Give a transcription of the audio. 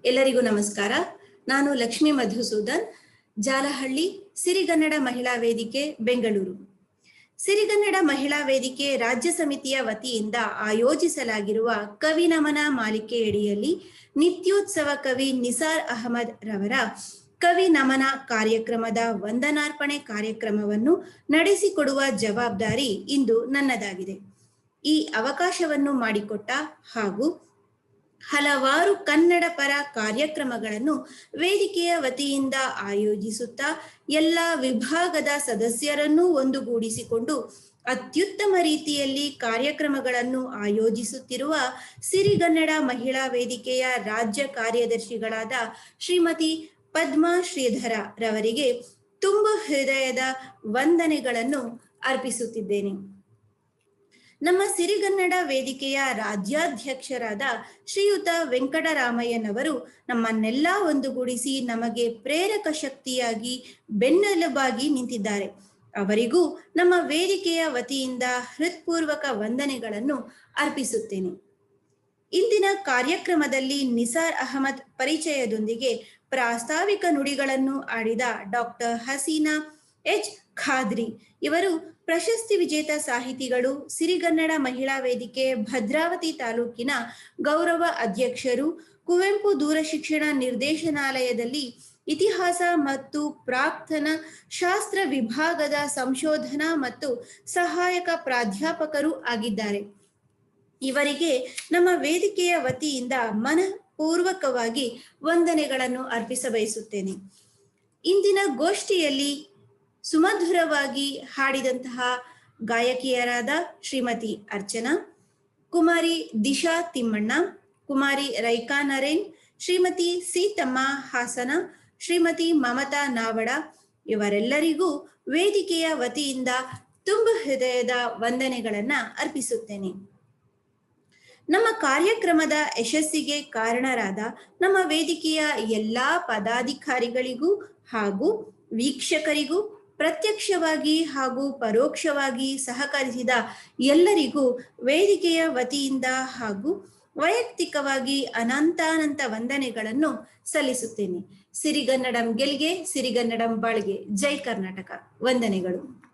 ಎಲ್ಲರಿಗೂ ನಮಸ್ಕಾರ. ನಾನು ಲಕ್ಷ್ಮೀ ಮಧುಸೂದನ್, ಜಾಲಹಳ್ಳಿ, ಸಿರಿಗನ್ನಡ ಮಹಿಳಾ ವೇದಿಕೆ, ಬೆಂಗಳೂರು. ಸಿರಿಗನ್ನಡ ಮಹಿಳಾ ವೇದಿಕೆ ರಾಜ್ಯ ಸಮಿತಿಯ ವತಿಯಿಂದ ಆಯೋಜಿಸಲಾಗಿರುವ ಕವಿ ನಮನ ಮಾಲಿಕೆಯಡಿಯಲ್ಲಿ ನಿತ್ಯೋತ್ಸವ ಕವಿ ನಿಸಾರ್ ಅಹಮದ್ ರವರ ಕವಿ ನಮನ ಕಾರ್ಯಕ್ರಮದ ವಂದನಾರ್ಪಣೆ ಕಾರ್ಯಕ್ರಮವನ್ನು ನಡೆಸಿಕೊಡುವ ಜವಾಬ್ದಾರಿ ಇಂದು ನನ್ನದಾಗಿದೆ. ಈ ಅವಕಾಶವನ್ನು ಮಾಡಿಕೊಟ್ಟ ಹಾಗೂ ಹಲವಾರು ಕನ್ನಡ ಪರ ಕಾರ್ಯಕ್ರಮಗಳನ್ನು ವೇದಿಕೆಯ ವತಿಯಿಂದ ಆಯೋಜಿಸುತ್ತಾ ಎಲ್ಲ ವಿಭಾಗದ ಸದಸ್ಯರನ್ನೂ ಒಂದುಗೂಡಿಸಿಕೊಂಡು ಅತ್ಯುತ್ತಮ ರೀತಿಯಲ್ಲಿ ಕಾರ್ಯಕ್ರಮಗಳನ್ನು ಆಯೋಜಿಸುತ್ತಿರುವ ಸಿರಿಗನ್ನಡ ಮಹಿಳಾ ವೇದಿಕೆಯ ರಾಜ್ಯ ಕಾರ್ಯದರ್ಶಿಗಳಾದ ಶ್ರೀಮತಿ ಪದ್ಮಾ ಶ್ರೀಧರ ರವರಿಗೆ ತುಂಬ ಹೃದಯದ ವಂದನೆಗಳನ್ನು ಅರ್ಪಿಸುತ್ತಿದ್ದೇನೆ. ನಮ್ಮ ಸಿರಿಗನ್ನಡ ವೇದಿಕೆಯ ರಾಜ್ಯಾಧ್ಯಕ್ಷರಾದ ಶ್ರೀಯುತ ವೆಂಕಟರಾಮಯ್ಯನವರು ನಮ್ಮನ್ನೆಲ್ಲ ಒಂದುಗೂಡಿಸಿ ನಮಗೆ ಪ್ರೇರಕ ಶಕ್ತಿಯಾಗಿ ಬೆನ್ನೆಲುಬಾಗಿ ನಿಂತಿದ್ದಾರೆ. ಅವರಿಗೂ ನಮ್ಮ ವೇದಿಕೆಯ ವತಿಯಿಂದ ಹೃತ್ಪೂರ್ವಕ ವಂದನೆಗಳನ್ನು ಅರ್ಪಿಸುತ್ತೇನೆ. ಇಂದಿನ ಕಾರ್ಯಕ್ರಮದಲ್ಲಿ ನಿಸಾರ್ ಅಹಮದ್ ಪರಿಚಯದೊಂದಿಗೆ ಪ್ರಾಸ್ತಾವಿಕ ನುಡಿಗಳನ್ನು ಆಡಿದ ಡಾಕ್ಟರ್ ಹಸೀನಾ ಎಚ್ ಖಾದ್ರಿ ಇವರು ಪ್ರಶಸ್ತಿ ವಿಜೇತ ಸಾಹಿತಿಗಳು, ಸಿರಿಗನ್ನಡ ಮಹಿಳಾ ವೇದಿಕೆ ಭದ್ರಾವತಿ ತಾಲೂಕಿನ ಗೌರವ ಅಧ್ಯಕ್ಷರು, ಕುವೆಂಪು ದೂರಶಿಕ್ಷಣ ನಿರ್ದೇಶನಾಲಯದಲ್ಲಿ ಇತಿಹಾಸ ಮತ್ತು ಪ್ರಾಕ್ತನ ಶಾಸ್ತ್ರ ವಿಭಾಗದ ಸಂಶೋಧನಾ ಮತ್ತು ಸಹಾಯಕ ಪ್ರಾಧ್ಯಾಪಕರು ಆಗಿದ್ದಾರೆ. ಇವರಿಗೆ ನಮ್ಮ ವೇದಿಕೆಯ ವತಿಯಿಂದ ಮನಪೂರ್ವಕವಾಗಿ ವಂದನೆಗಳನ್ನು ಅರ್ಪಿಸಬಯಸುತ್ತೇನೆ. ಇಂದಿನ ಗೋಷ್ಠಿಯಲ್ಲಿ ಸುಮಧುರವಾಗಿ ಹಾಡಿದಂತಹ ಗಾಯಕಿಯರಾದ ಶ್ರೀಮತಿ ಅರ್ಚನಾ, ಕುಮಾರಿ ದಿಶಾ ತಿಮ್ಮಣ್ಣ, ಕುಮಾರಿ ರೈಕಾ ನರೇನ್, ಶ್ರೀಮತಿ ಸೀತಮ್ಮ ಹಾಸನ, ಶ್ರೀಮತಿ ಮಮತಾ ನಾವಡ ಇವರೆಲ್ಲರಿಗೂ ವೇದಿಕೆಯ ವತಿಯಿಂದ ತುಂಬ ಹೃದಯದ ವಂದನೆಗಳನ್ನು ಅರ್ಪಿಸುತ್ತೇನೆ. ನಮ್ಮ ಕಾರ್ಯಕ್ರಮದ ಯಶಸ್ಸಿಗೆ ಕಾರಣರಾದ ನಮ್ಮ ವೇದಿಕೆಯ ಎಲ್ಲ ಪದಾಧಿಕಾರಿಗಳಿಗೂ ಹಾಗೂ ವೀಕ್ಷಕರಿಗೂ ಪ್ರತ್ಯಕ್ಷವಾಗಿ ಹಾಗೂ ಪರೋಕ್ಷವಾಗಿ ಸಹಕರಿಸಿದ ಎಲ್ಲರಿಗೂ ವೇದಿಕೆಯ ವತಿಯಿಂದ ಹಾಗೂ ವೈಯಕ್ತಿಕವಾಗಿ ಅನಂತಾನಂತ ವಂದನೆಗಳನ್ನು ಸಲ್ಲಿಸುತ್ತೇನೆ. ಸಿರಿಗನ್ನಡಂ ಗೆಲ್ಗೆ, ಸಿರಿಗನ್ನಡಂ ಬಾಳ್ಗೆ. ಜೈ ಕರ್ನಾಟಕ. ವಂದನೆಗಳು.